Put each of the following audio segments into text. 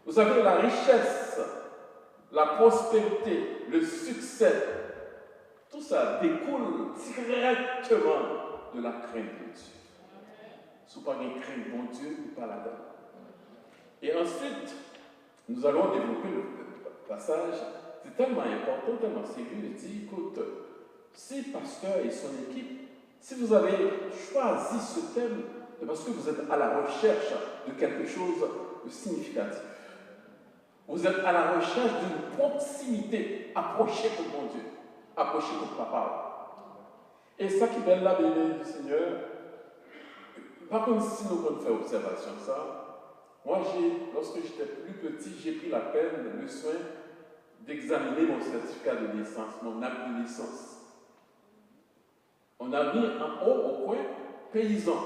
Vous avez la richesse, la prospérité, le succès. Tout ça découle directement de la crainte de Dieu. Si vous n'avez pas de crainte de bon Dieu, vous pas là-dedans. Et ensuite, nous allons développer le passage. C'est tellement important, tellement sérieux. Il dit, écoute, si pasteur et son équipe, si vous avez choisi ce thème, c'est parce que vous êtes à la recherche de quelque chose de significatif. Vous êtes à la recherche d'une proximité. Approchez de mon Dieu. Approchez de papa. Et ça qui est là, béni du Seigneur, par contre, si nous pouvons faire observation de ça, moi, lorsque j'étais plus petit, j'ai pris la peine, le soin d'examiner mon certificat de naissance, mon acte de naissance. On a mis en haut au coin paysan,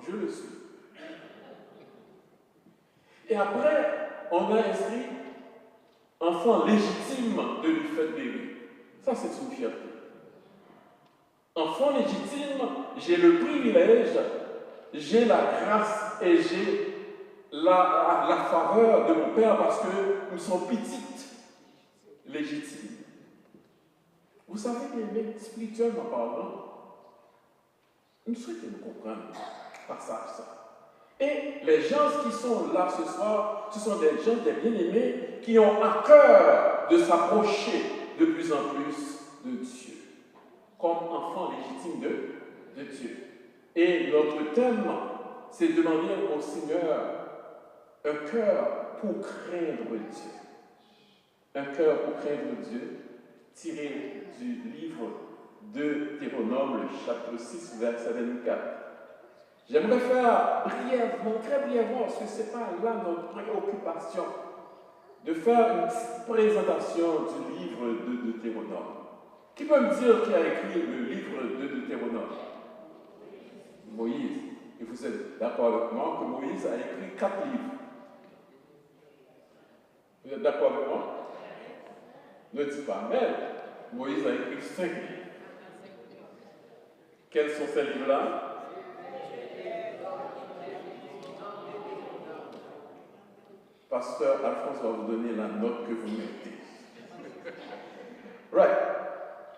je le suis. Et après, on a inscrit enfant légitime de l'Ufet-Berry. Ça, c'est une fierté. Enfant légitime, j'ai le privilège, j'ai la grâce et j'ai la faveur de mon père parce que nous sommes petites, légitimes. Vous savez, les spirituellement parlant, nous souhaitons comprendre passage ça. Et les gens qui sont là ce soir, ce sont des gens, des bien-aimés, qui ont à cœur de s'approcher de plus en plus de Dieu, comme enfants légitimes de Dieu. Et notre thème, c'est demander au Seigneur un cœur pour craindre Dieu. Un cœur pour craindre Dieu, tiré du livre de Deutéronome, le chapitre 6, verset 24. J'aimerais faire brièvement, très brièvement, parce que ce n'est pas là notre préoccupation, de faire une petite présentation du livre de Deutéronome. Qui peut me dire qui a écrit le livre de Deutéronome? Moïse. Et vous êtes d'accord avec moi que Moïse a écrit 4 livres. Vous êtes d'accord avec moi? Ne dites pas Amen. Moïse a écrit 5 livres. Quels sont ces livres-là? Pasteur Alphonse va vous donner la note que vous mettez. Right.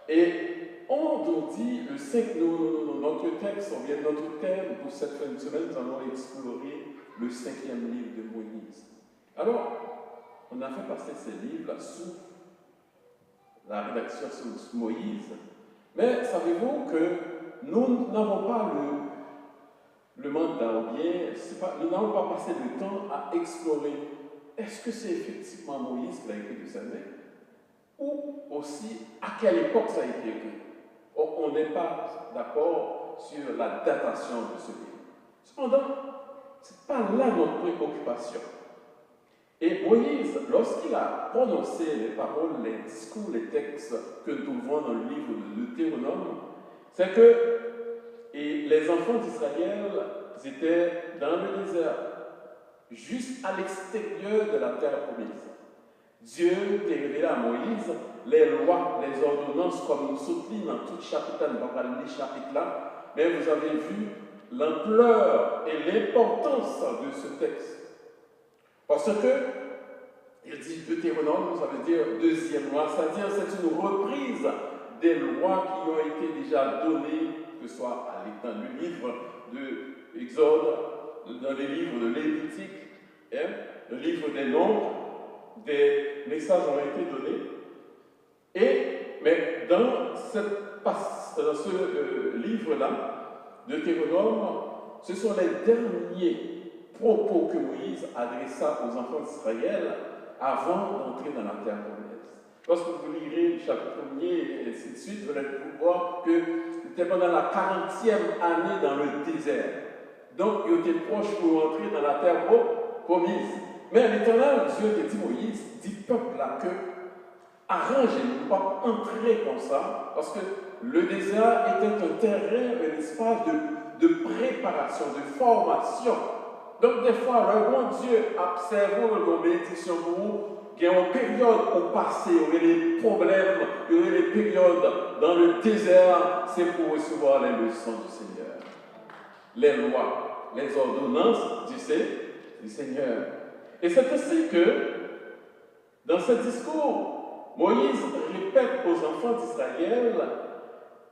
Et on nous dit le 5, notre texte, on vient de notre thème pour cette fin de semaine, nous allons explorer le 5e livre de Moïse. Alors, on a fait passer ces livres-là sous la rédaction sous Moïse, mais savez-vous que nous n'avons pas le mandat, ou bien nous n'avons pas passé le temps à explorer est-ce que c'est effectivement Moïse qui l'a écrit de sa main, ou aussi à quelle époque ça a été écrit. On n'est pas d'accord sur la datation de ce livre. Cependant, ce n'est pas là notre préoccupation. Et Moïse, lorsqu'il a prononcé les paroles, les discours, les textes que nous trouvons dans le livre de Deutéronome, c'est que les enfants d'Israël étaient dans le désert, juste à l'extérieur de la terre promise. Dieu t'a révélé à Moïse les lois, les ordonnances, comme nous soutenons dans tout chapitre, nous ne allons pas les chapitres là, mais vous avez vu l'ampleur et l'importance de ce texte. Parce que, il dit Deutéronome, ça veut dire deuxième loi, c'est-à-dire c'est une reprise des lois qui ont été déjà données, que ce soit dans le livre de Exode, dans les livres de Lévitique, le livre des Nombres, des messages ont été donnés. Mais dans ce livre-là, Deutéronome, ce sont les derniers propos que Moïse adressa aux enfants d'Israël avant d'entrer dans la terre promise. Lorsque vous lirez le chapitre 1er et ainsi de suite, vous allez voir que c'était pendant la 40e année dans le désert. Donc, il était proche pour entrer dans la terre promise. Mais l'Éternel, Dieu te dit, Moïse, dit peuple là que arrangez-vous, pas entrer comme ça, parce que le désert était un terrain, un espace de préparation, de formation. Donc, des fois, le bon Dieu observe nos bénédictions pour vous. Il y a une période au passé, il y aurait des problèmes, il y aurait des périodes dans le désert, c'est pour recevoir les leçons du Seigneur. Les lois, les ordonnances du Seigneur. Et c'est ainsi que, dans ce discours, Moïse répète aux enfants d'Israël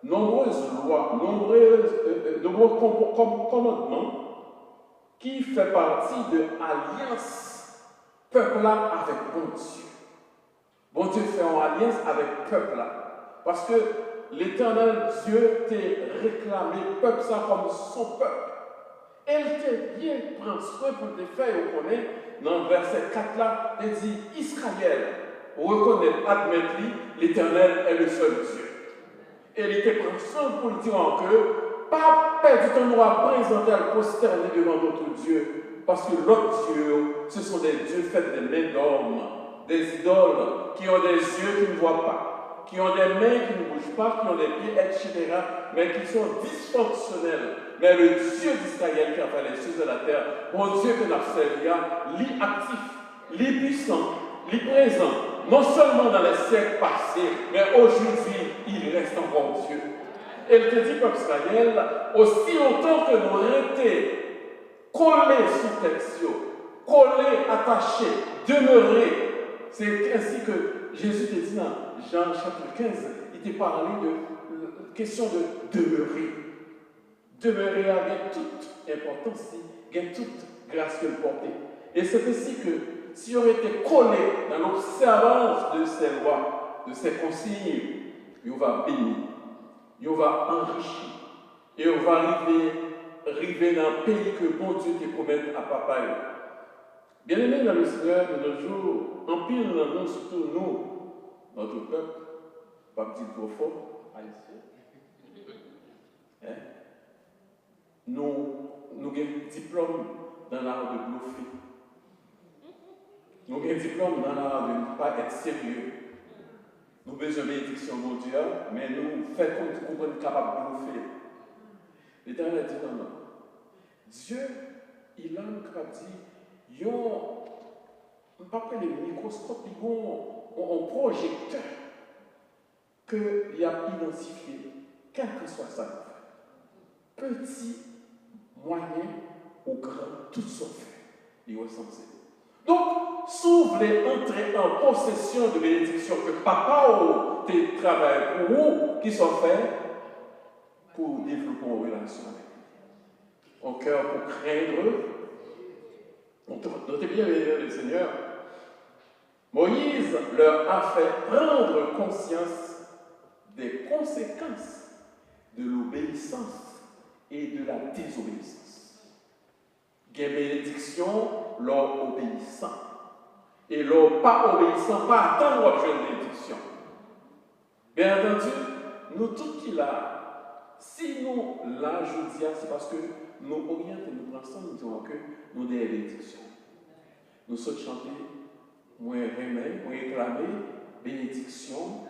nombreuses lois, nombreux commandements qui font partie de l'alliance peuple-là avec bon Dieu. Bon Dieu fait une alliance avec peuple-là. Parce que l'Éternel Dieu t'a réclamé peuple ça comme son peuple. Elle t'a bien prendre soin pour te faire reconnaître, dans le verset 4 là, il dit Israël, reconnaître, admettre l'Éternel est le seul Dieu. Et il était prendre soin pour le dire en que, pas perdre ton droit à présenter à le prosterner devant d'autres dieux, parce que l'autre Dieu, ce sont des dieux faits des mains d'hommes, des idoles qui ont des yeux qui ne voient pas, qui ont des mains qui ne bougent pas, qui ont des pieds, etc., mais qui sont dysfonctionnels. Mais le Dieu d'Israël qui a fait les choses de la terre, mon Dieu que nous avons lui actif, lui puissant, lui présent, non seulement dans les siècles passés, mais aujourd'hui, il reste encore Dieu. Et il te dit, comme Israël, aussi longtemps que nous restions collés sous texte, collés, attachés, demeurés, c'est ainsi que Jésus te dit dans Jean chapitre 15, il te parlait de question de demeurer. Demeurer avec toute importance, avec toute grâce que le porter. Et c'est ainsi que si on était collé dans l'observance de ces lois, de ces consignes, on va bénir, on va enrichir, et on va arriver dans le pays que bon Dieu te promet à papa. Bien aimé dans le Seigneur de nos jours, en pile dans nous, surtout nous, notre peuple, pas petit trop fort, hein? Nous avons un diplôme dans l'art de bluffer. Nous avons un diplôme dans l'art de ne pas être sérieux. Nous avons besoin de bénédiction mondiale, mais nous faisons comme nous sommes capables de bluffer. L'Éternel a dit non, non. Dieu, il a dit, pas près les microscopes, ils ont un projecteur qu'il a identifié, quel que soit ça. Petit, moyen ou grand, toutes sont faits. Il est censé. Donc, si vous voulez entrer en possession de bénédictions que papa ou tes travail pour vous, qui sont faits pour développer une relation avec lui. Au cœur pour craindre. Notez bien, le Seigneur. Moïse leur a fait prendre conscience des conséquences de l'obéissance et de la désobéissance. Des bénédictions, leur obéissant. Et leur pas obéissant, pas attendre l'objet de bénédiction. Bien entendu, nous tous qui là, si nous là, je dis, c'est parce que nous orientons, nous pensons, nous disons que nous avons des bénédictions. Nous sommes chanter, moi remet, moi réclamer, bénédiction,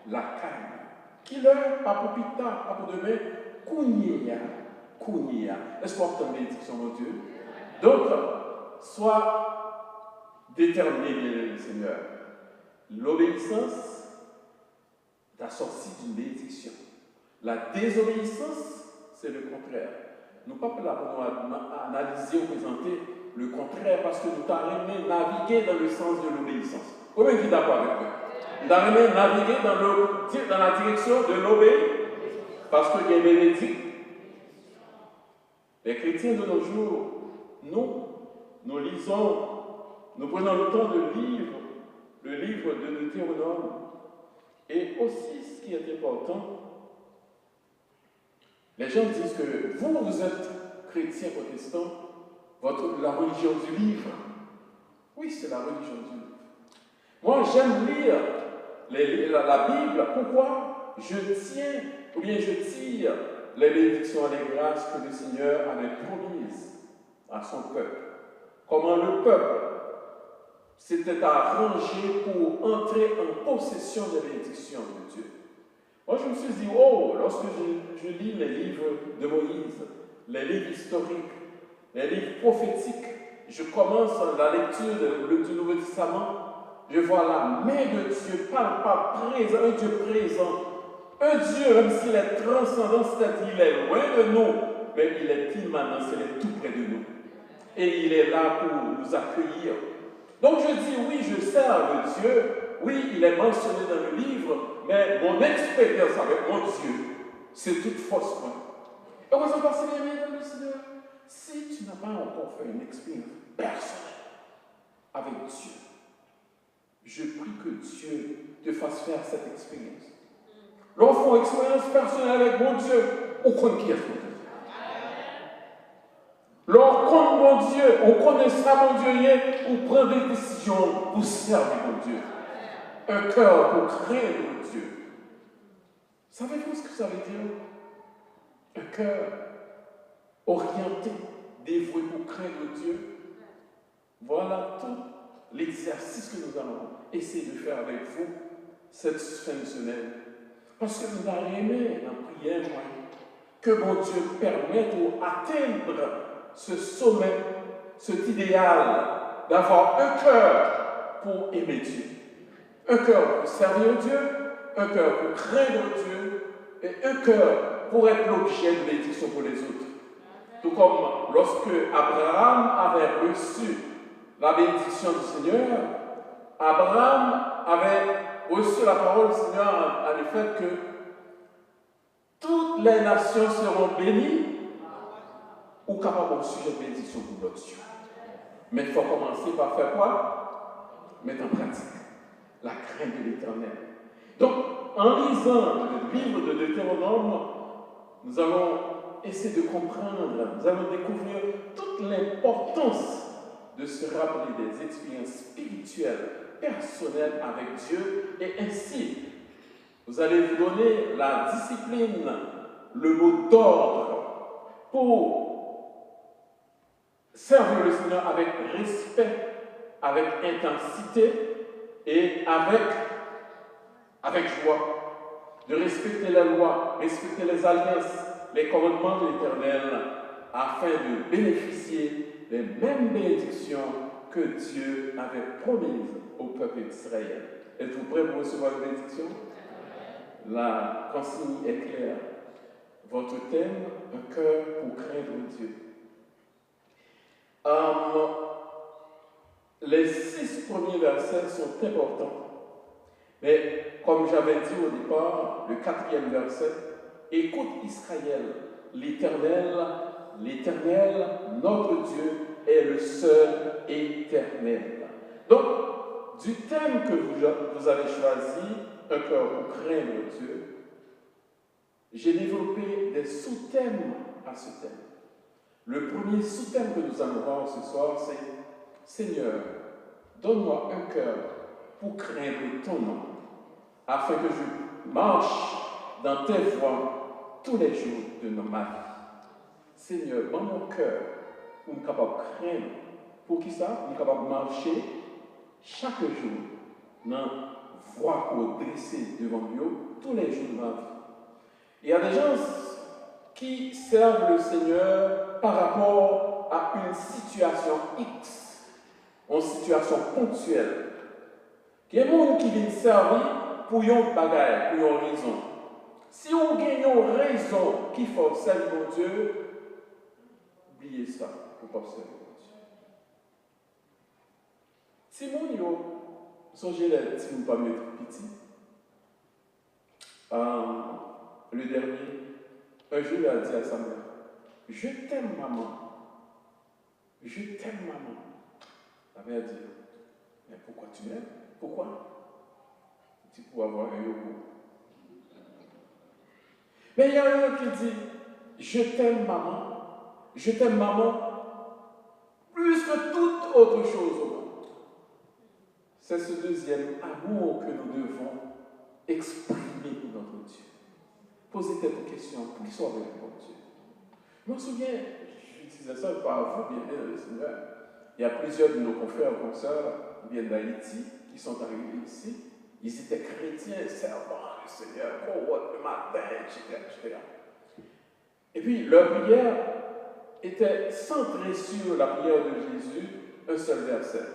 la calme. Qui leur, pas pour plus tard, pas pour demain, Kounia. Est-ce qu'on entend bénédiction, mon Dieu? Donc, sois déterminé, bien Seigneur. L'obéissance t'a sorti d'une bénédiction. La désobéissance, c'est le contraire. Nous ne sommes pas là pour nous analyser ou présenter le contraire parce que nous avons naviguer dans le sens de l'obéissance. Combien qui est d'accord avec moi? Nous avons naviguer dans la direction de l'obéissance parce qu'il y a bénédiction. Les chrétiens de nos jours, nous lisons, nous prenons le temps de lire le livre de Deutéronome. Et aussi, ce qui est important, les gens disent que vous êtes chrétien protestant, la religion du livre. Oui, c'est la religion du livre. Moi, j'aime lire la Bible. Pourquoi? Je tire les bénédictions et les grâces que le Seigneur avait promises à son peuple. Comment le peuple s'était arrangé pour entrer en possession des bénédictions de Dieu. Moi, je me suis dit, lorsque je lis les livres de Moïse, les livres historiques, les livres prophétiques, je commence la lecture du Nouveau Testament, je vois la main de Dieu, palpable, présent, un Dieu présent. Un Dieu, même s'il est transcendant, c'est-à-dire qu'il est loin de nous, mais il est immanent, il est tout près de nous. Et il est là pour nous accueillir, Donc je dis, oui, je sers le Dieu, oui, il est mentionné dans le livre, mais mon expérience avec mon Dieu, c'est toute fausse. Et vous en pensez bien, bien dans le Seigneur? Si tu n'as pas encore fait une expérience personnelle avec Dieu, je prie que Dieu te fasse faire cette expérience. Lorsqu'on fait une expérience personnelle avec mon Dieu, on connaît qui est mon Dieu. Lorsqu'on mon Dieu, on connaîtra mon Dieu, on prend des décisions pour servir mon Dieu. Un cœur pour craindre Dieu. Savez-vous ce que ça veut dire? Un cœur orienté, dévoué pour craindre Dieu. Voilà tout l'exercice que nous allons essayer de faire avec vous cette fin de semaine. Parce que nous allons aimer la prière, que mon Dieu permette d'atteindre ce sommet, cet idéal d'avoir un cœur pour aimer Dieu. Un cœur pour servir Dieu, un cœur pour craindre Dieu et un cœur pour être l'objet de bénédiction pour les autres. Tout comme lorsque Abraham avait reçu la bénédiction du Seigneur, Abraham avait reçu la parole du Seigneur à l'effet que toutes les nations seront bénies ou capables de sujet de bénédiction pour notre Dieu. Mais il faut commencer par faire quoi? Mettre en pratique la crainte de l'Éternel. Donc, en lisant le livre de Deutéronome, nous allons essayer de comprendre, nous allons découvrir toute l'importance de se rappeler des expériences spirituelles, personnelles avec Dieu, et ainsi, vous allez vous donner la discipline, le mot d'ordre pour servir le Seigneur avec respect, avec intensité et avec joie. De respecter la loi, respecter les alliances, les commandements de l'Éternel, afin de bénéficier des mêmes bénédictions que Dieu avait promises au peuple d'Israël. Êtes-vous prêts pour recevoir une bénédiction? La consigne est claire. Votre thème, un cœur pour craindre Dieu. Les 6 premiers versets sont importants. Mais comme j'avais dit au départ, le 4e verset, écoute Israël, l'Éternel, notre Dieu, est le seul éternel. Donc, du thème que vous avez choisi, un cœur pour craindre Dieu, j'ai développé des sous-thèmes à ce thème. Le premier sous-thème que nous allons voir ce soir, c'est Seigneur, donne-moi un cœur pour craindre ton nom, afin que je marche dans tes voies tous les jours de ma vie. Seigneur, dans mon cœur, pour me capable de craindre. Pour qui ça? Pour me capable de marcher chaque jour dans la voie qu'on dressée devant Dieu tous les jours de ma vie. Il y a des gens qui servent le Seigneur par rapport à une situation X, une situation ponctuelle. Il y a des gens qui viennent servir pour une bagaille, pour une raison. Si on gagne une raison qui faut servir mon Dieu, oubliez ça, pour ne pas servir mon Dieu. Si mon yo, songez les si vous ne pas mettre petit. Le dernier, un jour il a dit à sa mère, je t'aime maman, je t'aime maman. La mère dit, mais pourquoi tu m'aimes? Pourquoi? Il dit, pour avoir un yogourt. Mais il y a un qui dit, je t'aime maman, plus que toute autre chose au monde. C'est ce deuxième amour que nous devons exprimer pour notre Dieu. Posez cette question, pour qu'il soit avec notre Dieu. Je me souviens, je disais ça par vous, bien le Seigneur. Il y a plusieurs de nos confrères et consoeurs qui viennent d'Haïti, qui sont arrivés ici. Ils étaient chrétiens, servant le Seigneur, le matin, etc. Et puis, leur prière était centrée sur la prière de Jésus, un seul verset.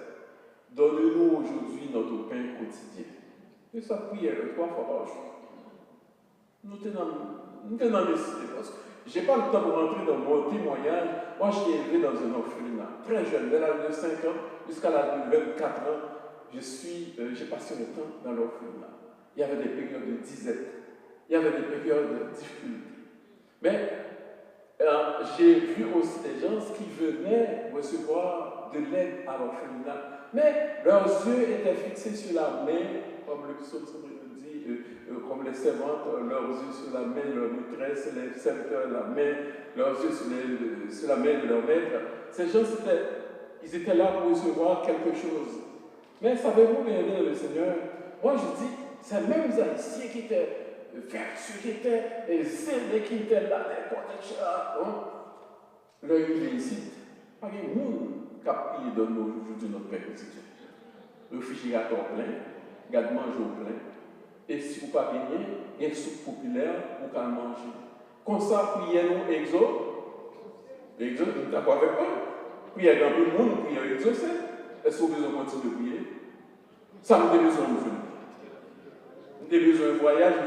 Donne-nous aujourd'hui notre pain quotidien. Et ça prière 3 fois par jour. Nous tenons décidé. Je n'ai pas le temps de rentrer dans mon témoignage. Moi, je suis élevé dans un orphelinat. Très jeune, dès l'âge de 5 ans, jusqu'à l'âge de 24 ans, j'ai passé le temps dans l'orphelinat. Il y avait des périodes de disette, il y avait des périodes de difficulté. Mais j'ai vu aussi des gens qui venaient recevoir de l'aide à l'orphelinat, mais leurs yeux étaient fixés sur la main, comme le psaume nous dit, comme les servantes, leurs yeux sur la main de leur maîtresse, les serviteurs la main, leurs yeux sur la main de leur maître. Ces gens, ils étaient là pour recevoir quelque chose. Mais savez-vous, bien aimé le Seigneur, moi je dis, ces mêmes Haïtiens qui étaient vertueux, qui étaient zélés, qui étaient là, des protecteurs, leur illicite, pas de monde qui a prié dans nos jours de notre Père quotidien. Le réfrigérateur plein, garde manger au plein, et si vous pas gagné, il y a une soupe populaire pour qu'à manger. Comme ça, priez nous exo, nous n'avons pas fait quoi? Priez dans le monde, priez exaucé. Est-ce que vous avez besoin de continuer de prier? Ça nous a besoin de venir. Nous avons besoin de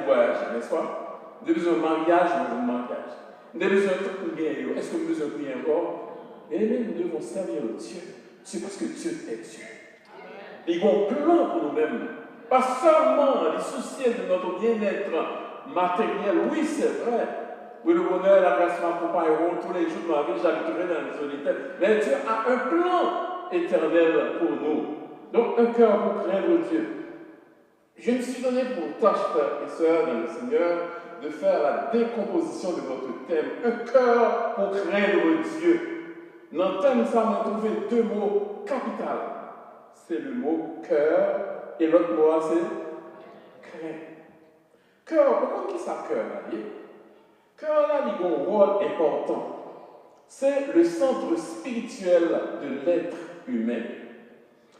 voyage, n'est-ce pas? Nous avons besoin de mariage, de mariage. Nous avons besoin de tout bien. Est-ce que nous avons besoin de prier encore? Et nous devons servir Dieu. C'est parce que Dieu est Dieu. Il y a un plan pour nous-mêmes. Pas seulement les soucis de notre bien-être matériel. Oui, c'est vrai. Oui, le bonheur, la grâce m'accompagneront tous les jours de ma vie, j'habiterai dans les solitaires. Mais Dieu a un plan éternel pour nous. Donc, un cœur pour craindre Dieu. Je me suis donné pour tâche, frères et sœurs dans le Seigneur, de faire la décomposition de votre thème. Un cœur pour craindre Dieu. Dans le thème, ça m'a trouvé deux mots capitaux. C'est le mot cœur et l'autre mot, c'est crainte. Cœur, pourquoi qui ça cœur là? Cœur là, il a un rôle important. C'est le centre spirituel de l'être humain.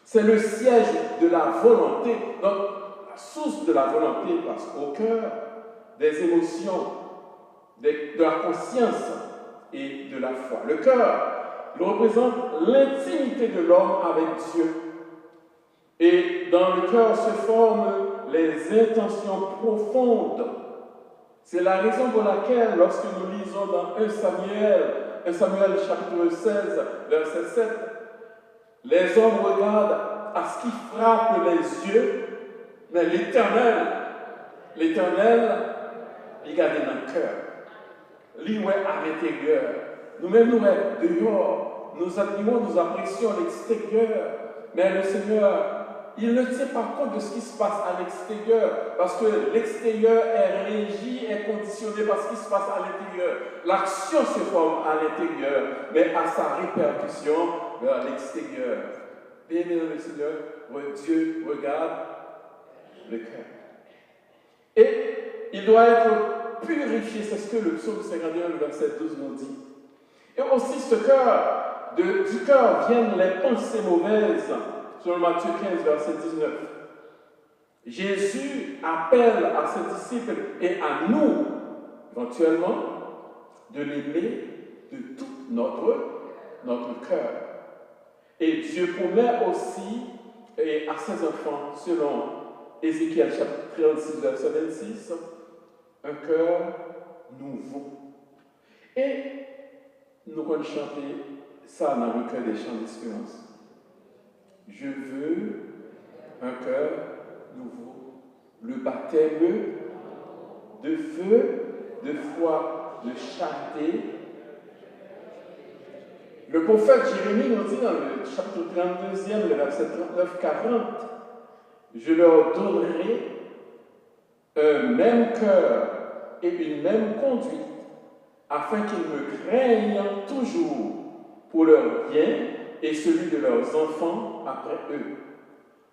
C'est le siège de la volonté, donc la source de la volonté, parce qu'au cœur, des émotions, de la conscience et de la foi. Le cœur, il représente l'intimité de l'homme avec Dieu. Et dans le cœur se forment les intentions profondes. C'est la raison pour laquelle, lorsque nous lisons dans 1 Samuel chapitre 16, verset 7, les hommes regardent à ce qui frappe les yeux, mais l'Éternel, il garde dans le cœur. Lui, ouais, à l'intérieur. Nous-mêmes, nous, dehors, nous admirons, nous apprécions l'extérieur, mais le Seigneur, il ne tient pas compte de ce qui se passe à l'extérieur, parce que l'extérieur est régi, est conditionné par ce qui se passe à l'intérieur. L'action se forme à l'intérieur, mais à sa répercussion vers l'extérieur. Bien aimé dans le Seigneur, Dieu regarde le cœur. Et il doit être purifié, c'est ce que le psaume 51, le verset 12 nous dit. Et aussi ce cœur, du cœur viennent les pensées mauvaises. Selon Matthieu 15, verset 19. Jésus appelle à ses disciples et à nous, éventuellement, de l'aimer de tout notre cœur. Et Dieu promet aussi à ses enfants, selon Ézéchiel chapitre 36, verset 26, un cœur nouveau. Et nous allons chanter ça dans le cœur des chants d'espérance. Je veux un cœur nouveau, le baptême de feu, de foi, de charité. Le prophète Jérémie nous dit dans le chapitre 32e, le verset 39-40, je leur donnerai un même cœur et une même conduite, afin qu'ils me craignent toujours pour leur bien et celui de leurs enfants après eux.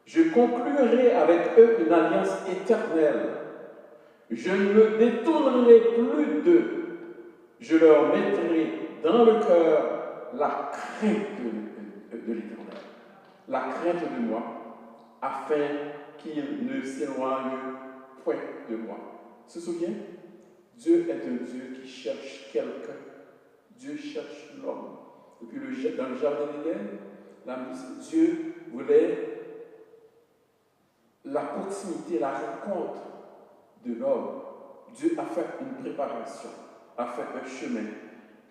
Je conclurai avec eux une alliance éternelle. Je ne me détournerai plus d'eux. Je leur mettrai dans le cœur la crainte de l'Éternel, la crainte de moi, afin qu'ils ne s'éloignent point de moi. Se souvient? Dieu est un Dieu qui cherche quelqu'un. Dieu cherche l'homme. Depuis dans le jardin d'Éden, Dieu voulait la proximité, la rencontre de l'homme. Dieu a fait une préparation, a fait un chemin.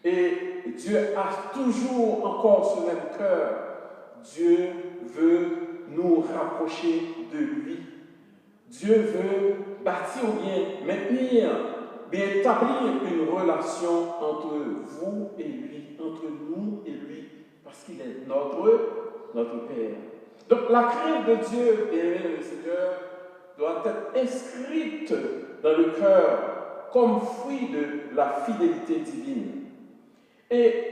Et Dieu a toujours encore ce même cœur Dieu veut nous rapprocher de lui. Dieu veut bâtir ou bien maintenir, bien établir une relation entre vous et lui, entre nous et lui, parce qu'il est notre Père. Donc la crainte de Dieu, bien-aimé le Seigneur, doit être inscrite dans le cœur comme fruit de la fidélité divine. Et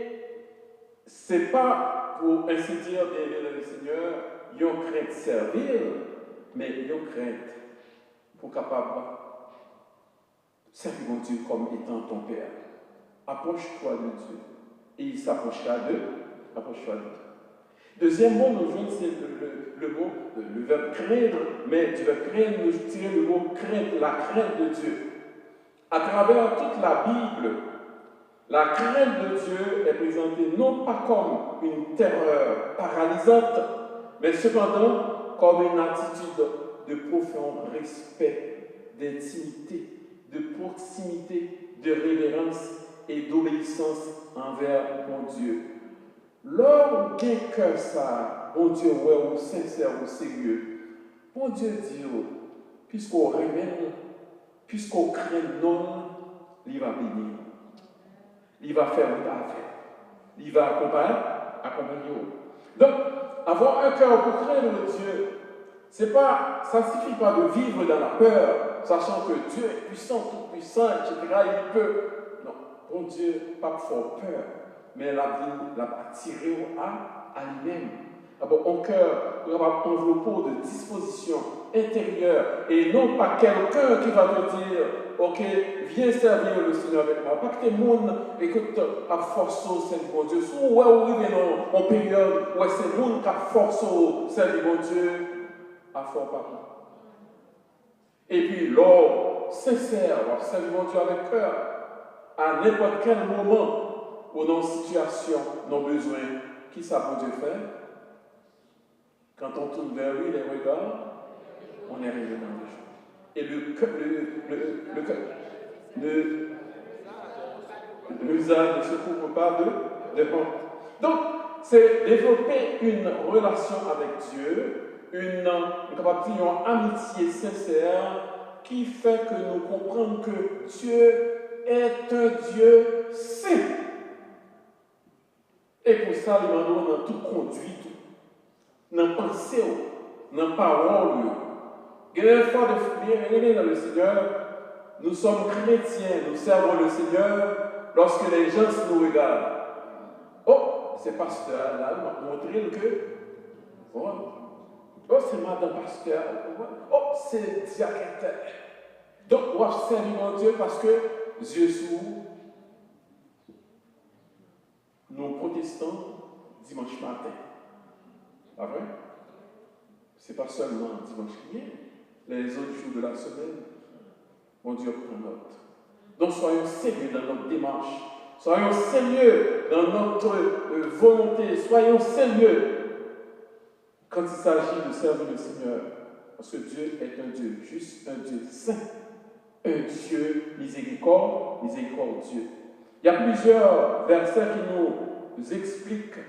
ce n'est pas, pour ainsi dire, bien-aimé le Seigneur, une crainte servile, mais une crainte pour capable servir Dieu comme étant ton Père. Approche-toi de Dieu. Et il s'approchera d'eux. Approche-toi de Dieu. Deuxièmement, nous jouons le mot, le verbe craindre, mais du verbe craindre, nous tirons le mot crainte, la crainte de Dieu. À travers toute la Bible, la crainte de Dieu est présentée non pas comme une terreur paralysante, mais cependant comme une attitude de profond respect, d'intimité, de proximité, de révérence et d'obéissance envers mon Dieu. Lors d'un cœur ça, bon Dieu, ouais, ou sincère, ou sérieux, bon Dieu dit, puisqu'on remène, puisqu'on craint non, il va bénir. Il va faire une affaire. Il va accompagner. Donc, avoir un cœur pour craindre Dieu, ça ne suffit pas de vivre dans la peur, sachant que Dieu est puissant, tout puissant, etc. Il peut. Non, bon Dieu, pas fort peur, mais l'a attiré à lui-même. D'abord, un cœur va envelopper de dispositions intérieures et non pas quelqu'un qui va te dire, ok, viens servir le Seigneur avec moi. Pas que tes monde, écoute, à force au Seigneur mon Dieu. Soit ouais, oui, mais en période où c'est le monde qui a force au Seigneur mon Dieu, à fort parler. Et puis, l'homme sincère, servir mon Dieu avec cœur, à n'importe quel moment ou dans une situation, nos besoins, qui ça peut Dieu faire? Quand on tourne vers lui, les regards, on est arrivé dans les choses. Et l'usage ne se couvre pas de honte. Donc, c'est développer une relation avec Dieu, une amitié sincère qui fait que nous comprenons que Dieu est un Dieu saint. Et pour ça, il nous dans toute conduite, dans pensée, dans parole. Il y a une fois de bien dans le Seigneur, nous sommes chrétiens, nous servons le Seigneur lorsque les gens nous regardent. Oh, c'est pasteur là, il m'a montré que. Oh, c'est madame pasteur. Oh, c'est diacre. Donc, on va servir mon Dieu parce que Dieu s'ouvre. Nous protestants dimanche matin. Pas vrai? Ce n'est pas seulement dimanche qui vient. Les autres jours de la semaine, mon Dieu prend note. Donc soyons sérieux dans notre démarche. Soyons sérieux dans notre volonté. Soyons sérieux quand il s'agit de servir le Seigneur. Parce que Dieu est un Dieu juste, un Dieu saint, un Dieu miséricordieux. Il y a plusieurs versets qui nous expliquent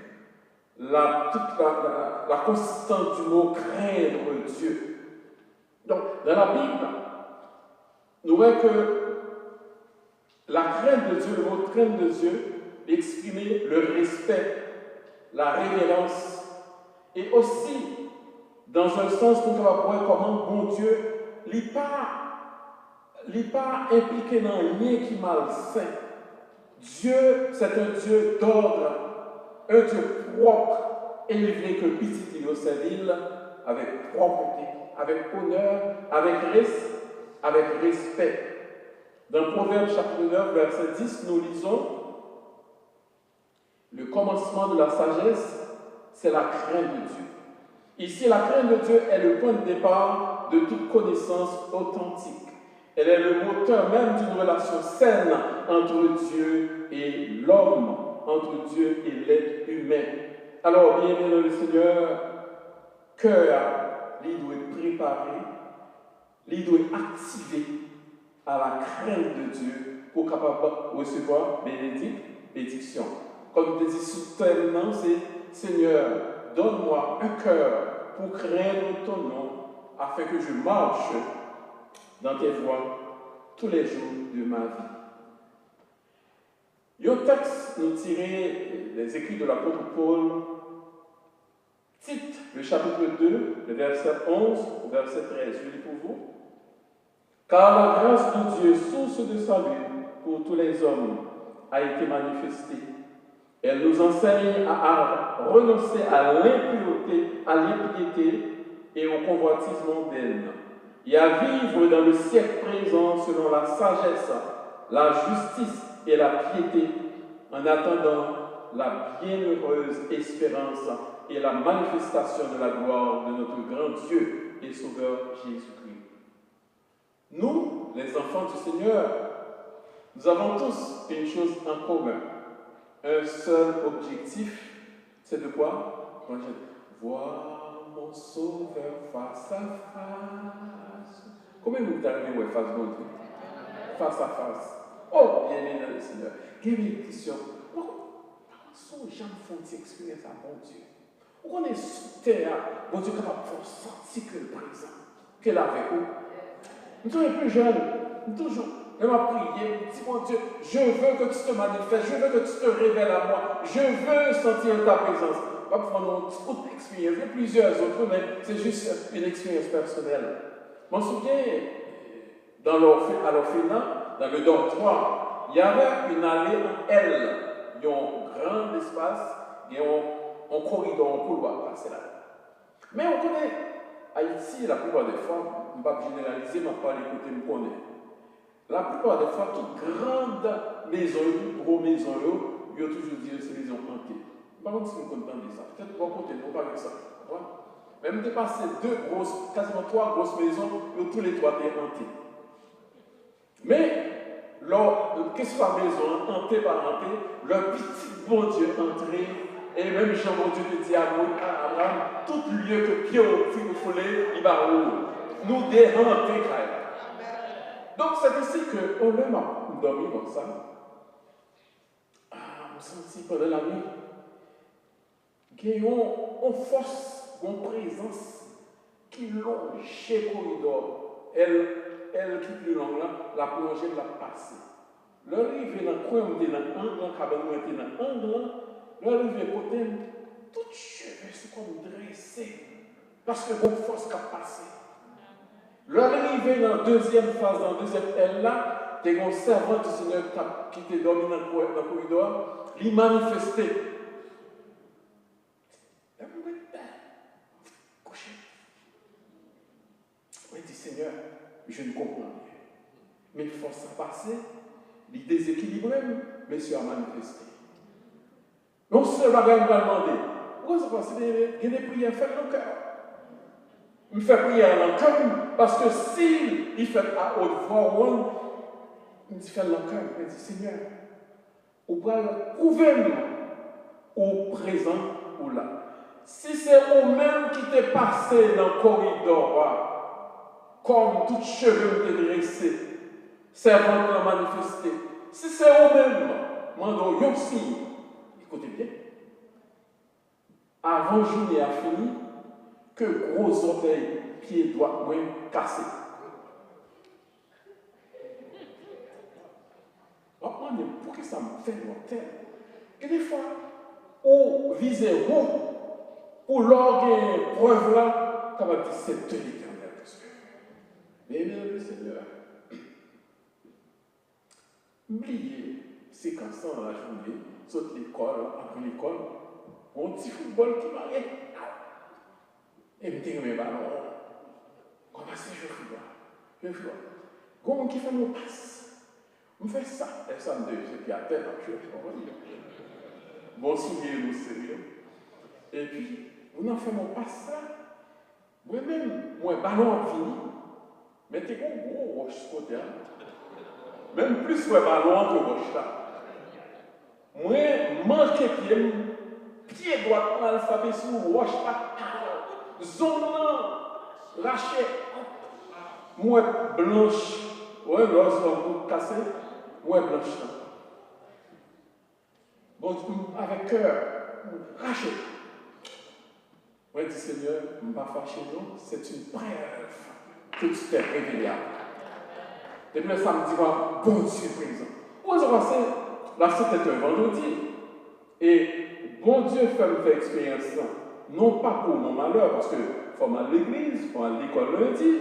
la consistance du mot craindre Dieu. Donc, dans la Bible, nous voyons que la crainte de Dieu, le mot crainte de Dieu, exprimer le respect, la révérence, et aussi, dans un sens, nous allons voir comment bon Dieu n'est pas impliqué dans rien qui est malsain. Dieu, c'est un Dieu d'ordre, un Dieu propre, élevé que petit au servile, avec propreté, avec honneur, avec respect. Dans Proverbe chapitre 9, verset 10, nous lisons le commencement de la sagesse, c'est la crainte de Dieu. Ici, la crainte de Dieu est le point de départ de toute connaissance authentique. Elle est le moteur même d'une relation saine entre Dieu et l'homme, entre Dieu et l'être humain. Alors, bien-aimé dans le Seigneur, cœur, il doit être préparé, il doit être activé à la crainte de Dieu pour capable recevoir bénédiction. Comme je dis soudainement, c'est Seigneur, donne-moi un cœur pour craindre ton nom, afin que je marche dans tes voies tous les jours de ma vie. Un texte nous tiré des écrits de l'apôtre Paul, Tite, le chapitre 2, le verset 11 au verset 13. Je lis pour vous. Car la grâce de Dieu, source de salut pour tous les hommes, a été manifestée. Elle nous enseigne à renoncer à l'impureté, à l'impiété et au convoitisme mondain, et à vivre dans le siècle présent selon la sagesse, la justice et la piété, en attendant la bienheureuse espérance et la manifestation de la gloire de notre grand Dieu et Sauveur Jésus-Christ. Nous, les enfants du Seigneur, nous avons tous une chose en commun, un seul objectif, c'est de quoi? Voir mon Sauveur face à face. Combien nous t'arrivons face à Dieu? Face à face. Oh, bien-aimé dans le Seigneur. Quelle est une question? Son gens font une expérience à bon Dieu. On est sous terre, bon Dieu capable de sentir que le présent, qu'elle a avec vous. Nous sommes plus jeunes, nous toujours. Elle m'a prié, elle dit, mon Dieu, je veux que tu te manifestes, je veux que tu te révèles à moi, je veux sentir ta présence. On va prendre une autre expérience, il y a plusieurs autres, mais c'est juste une expérience personnelle. Je me souviens, à l'orphelinat, dans le dortoir, il y avait une allée en L. Il y a un grand espace, il y a un corridor, un couloir passer là. Mais on connaît Haïti, la plupart des fois, on ne va pas généraliser, mais pas l'écouter, on connaît. La plupart des fois, toutes grandes maisons, toutes grosses maisons, ils ont toujours dit que c'est des maisons hantées. Par contre, si vous comptez ça, peut-être pas côté, non pas avec ça. Même dépasser quasiment 3 grosses maisons, ils ont tous les 3 été hantées. Mais, qu'est-ce que la maison, hantée par hantée, le petit bon Dieu entré, et même Jean, bon Dieu te dit à Abraham, tout lieu que Pierre au foulé, il va où nous déhanter, frère. Donc, c'est ici qu'on même dormi comme ça. On sentit pendant la nuit qu'il y a une force, une présence qui longe le corridor. Elle qui est plus longue là, la plongée l'a passée. L'arrivée dans le coin, on était dans l'angle, la cabane, on était dans l'angle. L'arrivée côté, tout cheveux, c'est comme dressé. Parce que une force qui a passé. L'arrivée dans la deuxième phase, dans la deuxième aile là, tu as un servant du Seigneur qui était dormi dans le corridor, il manifestait. Couché. Il dit Seigneur, je ne comprends rien. Mes forces sont passées, les déséquilibres, mais Monsieur a manifesté. Non seulement il va demander, pourquoi ça passe? Il y a des prières faites dans le cœur. Il fait prière dans le cœur, parce que s'il fait à haute voix, il fait dans le cœur, il dit Seigneur, on va prouver au présent ou là. Si c'est vous-même qui t'est passé dans le corridor, comme tout cheveux t'est dressé, servant l'a manifesté, si c'est vous-même, mandons un signe, écoutez bien, avant la journée a fini, que gros orteil, pied droit, moins cassé. Pour que ça me fait mortel? Et des fois, on vise haut, pour l'orgueil, preuve là, comme on dit, c'est de l'éternel. Mais le Seigneur, oubliez, c'est quand ça dans la journée, saute l'école, après l'école, un petit football qui m'arrête. Et je me mes ballons. Comment c'est je fais là? Je fais là. Comment qui fait mon passe? On fait ça. Et ça me dit, c'est qui a tête, je fais bon souvenir, nous sérieux. Et puis, on en fait mon passe là. Moi-même, mon ballon a fini. Mais t'es gros roche côté. Même plus mon ballon que roche là. Moi, manqué pied droit dans l'alphabet sur roche là. Zone lâché. Moi blanche. Ouais, lorsqu'on cassé. Moi blanche. Bon, avec cœur, raché. Moi, je dis Seigneur, je ne vais pas fâcher, non, c'est une preuve que tu t'es révélé. Depuis le samedi, bon Dieu présent. Où est-ce passé? Là, c'était un vendredi. Et bon Dieu fait me faire expérience, non pas pour mon malheur, parce que faut aller à l'église, faut aller à l'école lundi.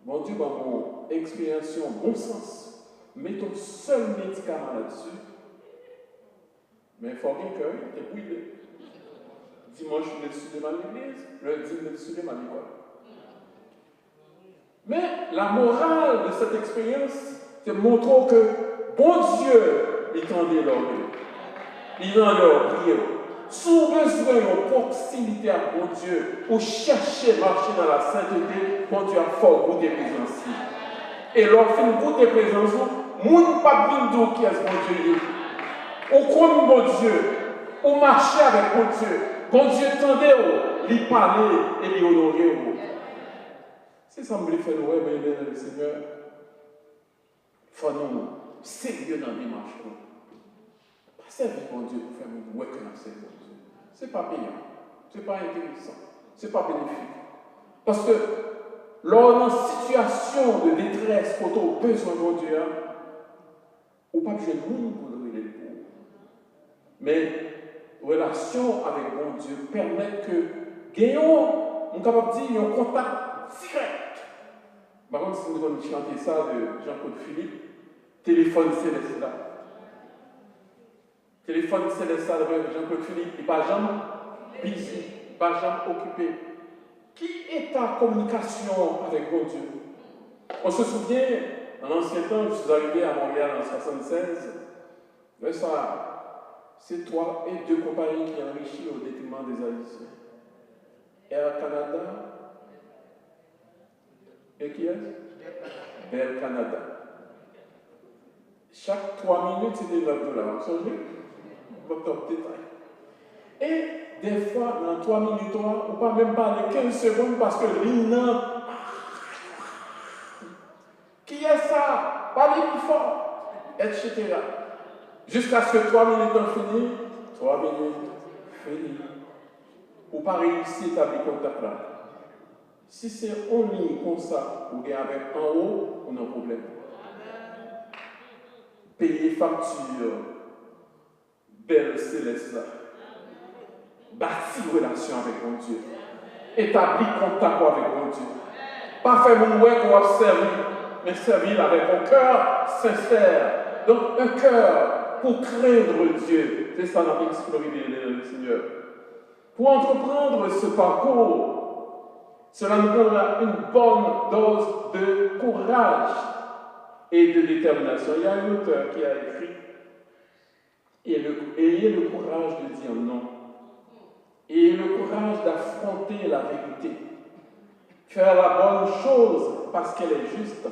Bon Dieu, dans mon expérience, bon sens, mettons seul médicament là-dessus. Mais il faut bien que tu es brûlé. Dimanche, je vais étudier à l'église, lundi, je vais étudier à l'école. Mais la morale de cette expérience, c'est montrer que bon Dieu, il tendait l'oreille. Il en leur prière. Si vous avez besoin de proximité à bon Dieu, ou chercher à marcher dans la sainteté, bon Dieu a fort goût des présences. Et lorsqu'il goût des présences, moun pas bindo qui est bon Dieu. Ou comme bon Dieu, ou marcher avec bon Dieu. Bon Dieu tendait, lui parler et lui honorer. C'est ça que je veux faire, le Seigneur. Il faut nous sérieux dans la démarche. Pas servir bon Dieu pour faire un work qu'on a fait bon Dieu. Ce n'est pas payant. Ce n'est pas intéressant. Ce n'est pas bénéfique. Parce que lors d'une situation de détresse, quand on a besoin de bon Dieu, on n'a pas besoin de monde pour donner les pauvres. Mais relation avec bon Dieu permet que gagnons, on est capable de dire, un contact direct. Par contre, si nous allons chanter ça de Jean-Claude Philippe, téléphone céleste là. Téléphone céleste de Jean-Claude Philippe, il n'est pas jamais busy, il n'est pas jamais occupé. Qui est ta communication avec bon Dieu? On se souvient, en ancien temps, je suis arrivé à Montréal en 1976, mais ça, c'est toi et deux compagnies qui enrichissent au détriment des Haïtiens. Air Canada, et qui est Bell Canada. Chaque 3 minutes, c'était $9. Vous savez? Votre détail. Et des fois, dans 3 minutes, on ne peut pas même parler 15 secondes parce que l'île qui est ça? Parlez plus fort, etc. Jusqu'à ce que 3 minutes ont fini, 3 minutes, fini. Ou pas réussir à établir contact là. Si c'est en ligne comme ça, ou bien avec en haut, on a un problème. Payer facture, belle céleste là. Bâtir relation avec mon Dieu. Établir contact avec mon Dieu. Pas faire mon ouais qu'on va servir, mais servir avec un cœur sincère. Donc un cœur pour craindre Dieu. C'est ça notre explorer le Seigneur. Pour entreprendre ce parcours, cela nous donnera une bonne dose de courage et de détermination. Il y a un auteur qui a écrit ayez le courage de dire non. Ayez le courage d'affronter la vérité. Faire la bonne chose parce qu'elle est juste.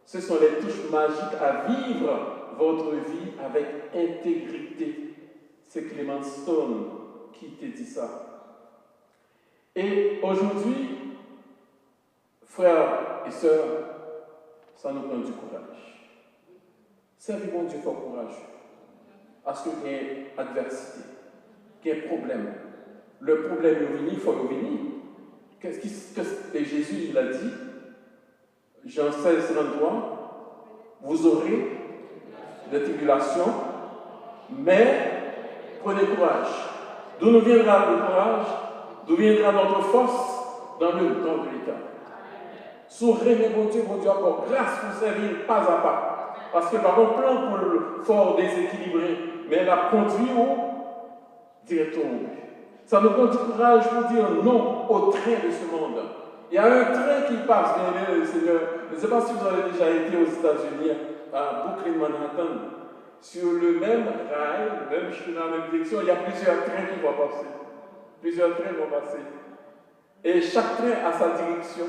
Ce sont les touches magiques à vivre votre vie avec intégrité. C'est Clement Stone qui te dit ça. Et aujourd'hui, frères et sœurs, ça nous prend du courage. Servir mon Dieu pour courage. Parce qu'il y a adversité, qu'il y a problème. Le problème est venu, il faut le venir. Qu'est-ce que Jésus il a dit? Jean 16, 33, vous aurez des tribulations, mais prenez courage. D'où nous viendra le courage? D'où viendra notre force? Dans le temps de l'État. Sourire, mon Dieu, encore grâce pour servir pas à pas. Parce que par un plan pour le fort déséquilibré, mais elle a conduit au directement. Ça nous donne du courage pour dire non au train de ce monde. Il y a un train qui passe, bien le Seigneur. Je ne sais pas si vous avez déjà été aux États-Unis, à Brooklyn, Manhattan. Sur le même rail, le même chemin, dans la même direction, il y a plusieurs trains qui vont passer. Plusieurs trains vont passer. Et chaque train a sa direction.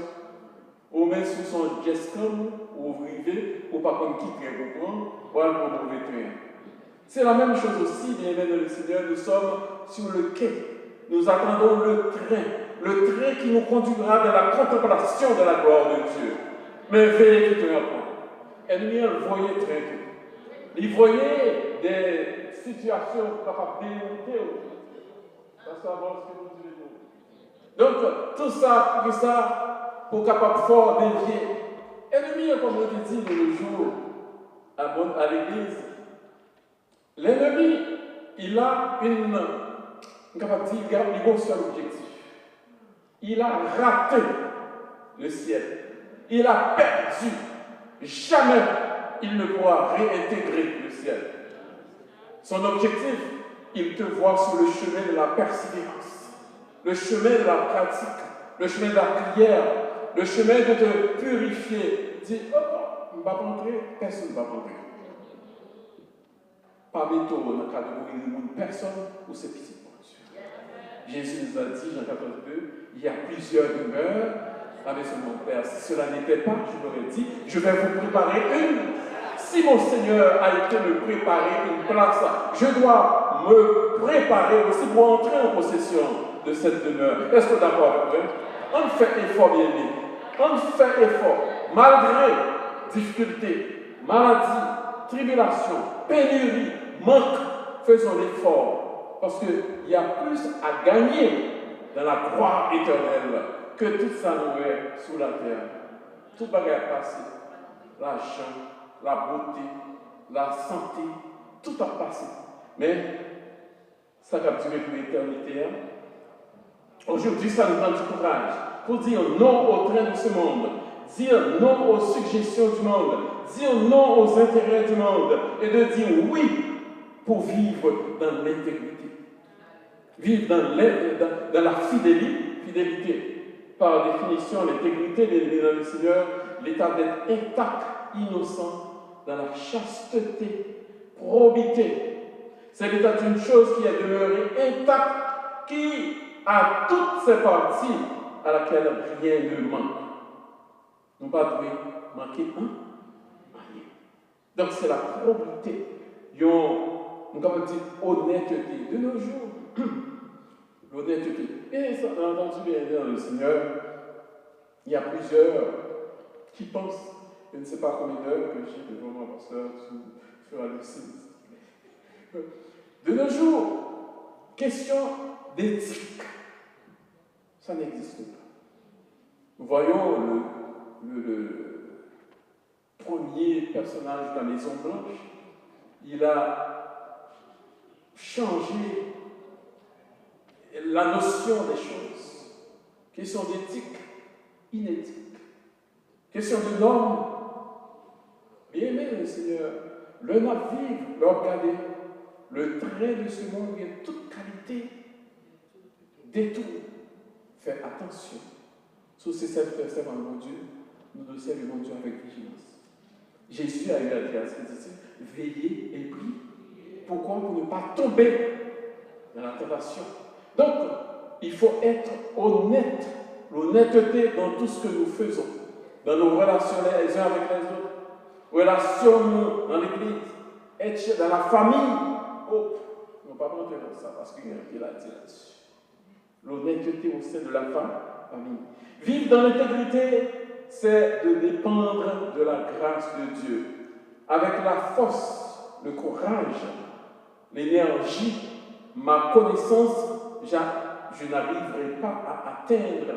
Ou même sur son gestion, ou privé, ou par contre qui train pour prendre, ou alors pour mauvais train. C'est la même chose aussi, bien aimé le Seigneur, nous sommes sur le quai. Nous attendons le train qui nous conduira vers la contemplation de la gloire de Dieu. Mais veillez tout un peu. Et nous voyez très bien. Ils voyaient des situations capables de démonter. Ça savoir ce que vous dites. Donc, tout ça, pour capable fort dévier. Ennemi, comme je te dis le jour à l'église, l'ennemi, il a capable dire, il a un seul objectif. Il a raté le ciel. Il a perdu. Jamais il ne pourra réintégrer le ciel. Son objectif, il te voit sur le chemin de la persévérance, le chemin de la pratique, le chemin de la prière, le chemin de te purifier. Dis, oh, je ne vais pas rentrer, personne ne va rentrer. Pas bientôt, dans le cas de mourir, personne ou ses petits pour Dieu. Jésus nous a dit, Jean 14:2, il y a plusieurs demeures avec mon Père. Si cela n'était pas, je l'aurais dit, je vais vous préparer une. Si mon Seigneur a été me préparer une place, je dois me préparer aussi pour entrer en possession de cette demeure. Est-ce que d'accord avec moi? On fait effort, bien aimé. On fait effort, malgré difficultés, maladies, tribulations, pénuries, manque, faisons l'effort. Parce qu'il y a plus à gagner dans la gloire éternelle que tout ça nous est sous la terre. Tout bagage passé. L'argent, la beauté, la santé, tout a passé. Mais ça va durer pour l'éternité. Aujourd'hui, ça nous donne du courage pour dire non au train de ce monde, dire non aux suggestions du monde, dire non aux intérêts du monde et de dire oui pour vivre dans l'intégrité. Vivre dans la fidélité. Par définition, l'intégrité de le Seigneur, l'état d'être intact, innocent, dans la chasteté, probité. C'est l'état d'une chose qui est demeurée intacte, qui a toutes ses parties à laquelle rien ne manque. Nous ne pouvons pas manquer un, rien. Donc c'est la probité. Nous avons dit honnêteté de nos jours. L'honnêteté. Et ça, on a entendu bien dans le Seigneur, il y a plusieurs qui pensent, je ne sais pas combien d'heures que j'ai devant mon pasteur sur la Lucie. De nos jours, question d'éthique, ça n'existe pas. Nous voyons le premier personnage de la Maison Blanche, il a changé la notion des choses. Question d'éthique, inéthique. Question de normes. Bien aimé le Seigneur, le navire, le regarder, le trait de ce monde vient de toute qualité. Détour. Fais attention. Sous ces serviteurs servant mon Dieu, nous devons servir mon Dieu avec vigilance. Jésus a eu la grâce de dire, veillez et priez. Pourquoi? Pour ne pas tomber dans la tentation. Donc, il faut être honnête, l'honnêteté dans tout ce que nous faisons, dans nos relations les uns avec les autres, relations dans l'église, être dans la famille. Oh, on ne va pas rentrer dans ça parce qu'il y a un qui l'a dit là-dessus. L'honnêteté au sein de la famille. Vivre dans l'intégrité, c'est de dépendre de la grâce de Dieu, avec la force, le courage, l'énergie, ma connaissance. Je n'arriverai pas à atteindre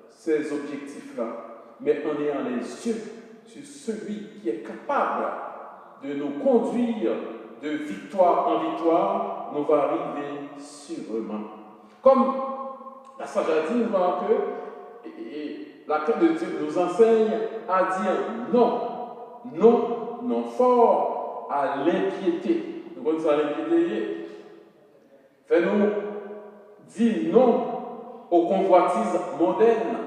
ces objectifs-là, mais en ayant les yeux sur celui qui est capable de nous conduire de victoire en victoire, nous va arriver sûrement. Comme la sagesse nous voit que la crainte de Dieu nous enseigne à dire non fort à l'impiété. Nous connaissons l'impiété. Fais-nous dire non aux convoitises mondaines.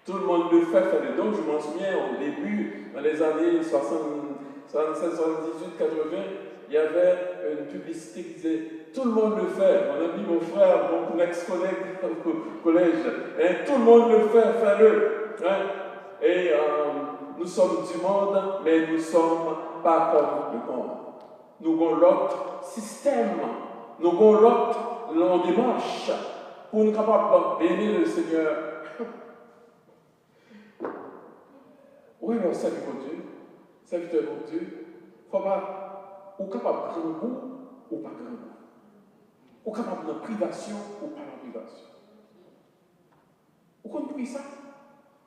Tout le monde le fait des dons. Je m'en souviens au début, dans les années 76, 78, 80, il y avait une publicité qui disait tout le monde le fait. Mon ami, mon frère, mon ex-collègue au collège, tout le monde le fait, fais-le. Et nous sommes du monde, mais nous ne sommes pas comme le monde. Nous avons l'autre système, nous avons l'autre démarche pour nous capables bénir le Seigneur. Oui, alors, serviteur pour Dieu, il ne faut pas ou capable de grand goût ou pas grand goût. Ou capable de privation ou pas de privation. Vous comprenez ça?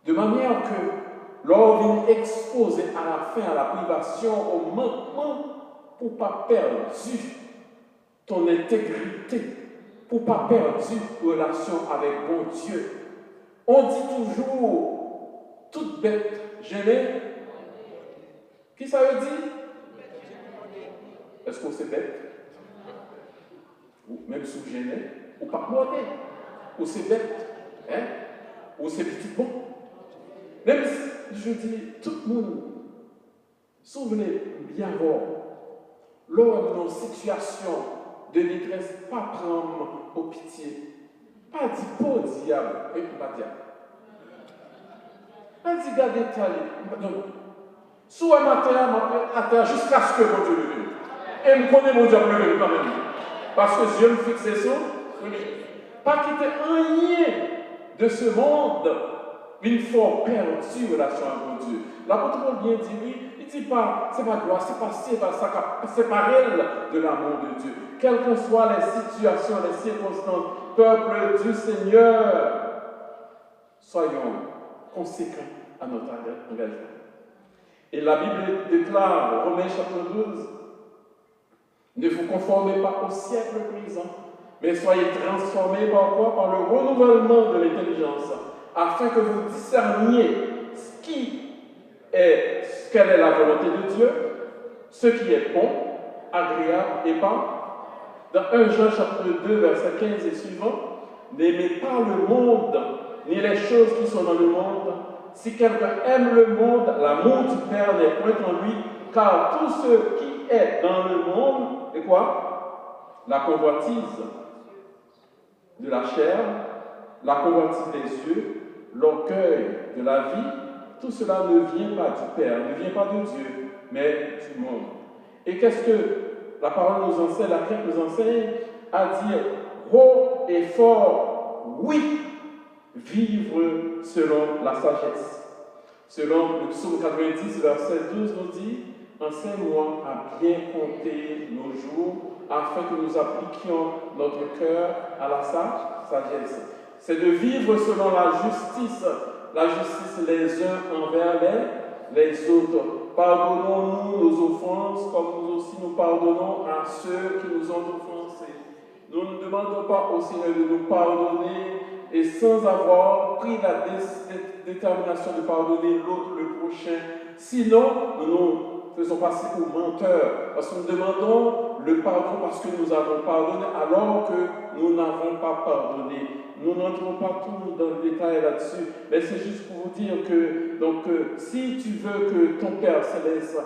De manière que l'on vient exposer à la fin, à la privation, au manquement, pour ne pas perdre ton intégrité, pour ne pas perdre relation avec bon Dieu. On dit toujours, toute bête gênée. Qui ça veut dire? Est-ce qu'on c'est bête? Ou même sous gêné? Ou pas modé? Ou c'est bête? Hein? Ou c'est petit bon? Même si je dis, tout le monde, souvenez bien voir, lors d'une situation de détresse, pas prendre au pitié. Pas dire pour diable, et pas diable. Pas dire garder talé. Non. Soit matin, à terre, jusqu'à ce que mon Dieu le vienne. Et me connaît mon Dieu le vienne quand même. Parce que Dieu me fixe ça. Pas quitter rien de ce monde, une fois perdu relation avec mon Dieu. L'apôtre Paul bien dit oui, il ne dit pas, c'est pas gloire, c'est pas ça, c'est pas elle de l'amour de Dieu. Quelles que soient les situations, les circonstances, peuple du Seigneur, soyons conséquents à notre engagement. Et la Bible déclare, Romains chapitre 12, ne vous conformez pas au siècle présent, mais soyez transformés par quoi? Par le renouvellement de l'intelligence, afin que vous discerniez quelle est la volonté de Dieu, ce qui est bon, agréable et pas. Dans 1 Jean chapitre 2, verset 15 et suivant, n'aimez pas le monde, ni les choses qui sont dans le monde. Si quelqu'un aime le monde, l'amour du Père n'est point en lui, car tout ce qui est dans le monde, est quoi? La convoitise de la chair, la convoitise des yeux, l'orgueil de la vie, tout cela ne vient pas du Père, ne vient pas de Dieu, mais du monde. Et qu'est-ce que la parole nous enseigne, la Bible nous enseigne? À dire haut et fort, oui, vivre selon la sagesse. Selon le psaume 90, verset 12 nous dit, enseigne-moi à bien compter nos jours, afin que nous appliquions notre cœur à la sagesse. C'est de vivre selon la justice les uns envers les autres. Pardonnons-nous nos offenses, comme nous aussi nous pardonnons à ceux qui nous ont offensés. Nous ne demandons pas au Seigneur de nous pardonner, et sans avoir pris la détermination de pardonner l'autre, le prochain. Sinon, nous nous faisons passer pour menteurs, parce que nous demandons le pardon parce que nous avons pardonné, alors que nous n'avons pas pardonné. Nous n'entrons pas tout dans le détail là-dessus, mais c'est juste pour vous dire que, si tu veux que ton Père Céleste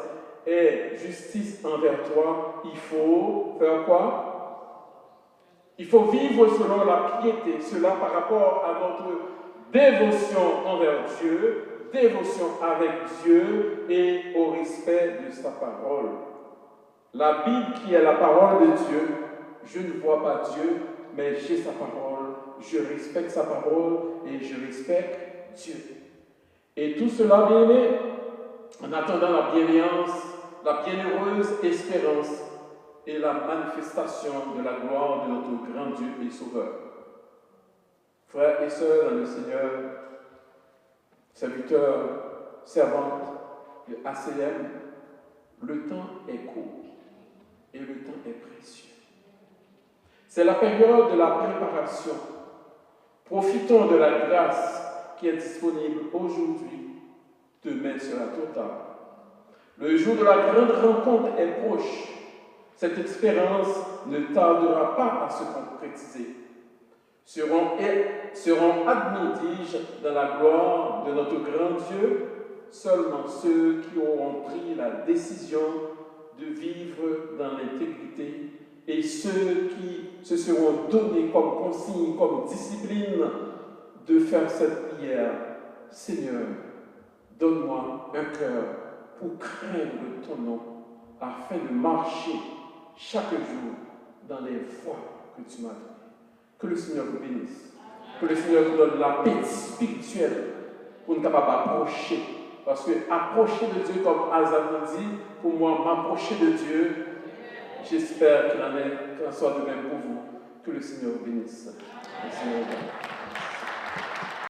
ait justice envers toi, il faut faire quoi? Il faut vivre selon la piété, cela par rapport à notre dévotion envers Dieu, dévotion avec Dieu et au respect de sa parole. La Bible qui est la parole de Dieu, je ne vois pas Dieu, mais j'ai sa parole, je respecte sa parole et je respecte Dieu. Et tout cela, bien aimé, en attendant la bienveillance, la bienheureuse espérance et la manifestation de la gloire de notre grand Dieu et Sauveur. Frères et sœurs dans le Seigneur, serviteurs, servantes de ACM, le temps est court et le temps est précieux. C'est la période de la préparation. Profitons de la grâce qui est disponible aujourd'hui. Demain sera trop tard. Le jour de la grande rencontre est proche. Cette expérience ne tardera pas à se concrétiser. Seront admis, dis-je, dans la gloire de notre grand Dieu, seulement ceux qui auront pris la décision de vivre dans l'intégrité et ceux qui se seront donnés comme consigne, comme discipline de faire cette prière. Seigneur, donne-moi un cœur pour craindre ton nom, afin de marcher chaque jour dans les voies que tu m'as données. Que le Seigneur vous bénisse. Que le Seigneur vous donne la paix spirituelle pour nous capables d'approcher. Parce que approcher de Dieu, comme Azam nous dit, pour moi, m'approcher de Dieu, j'espère qu'il en soit de même pour vous. Que le Seigneur vous bénisse. Le Seigneur vous bénisse.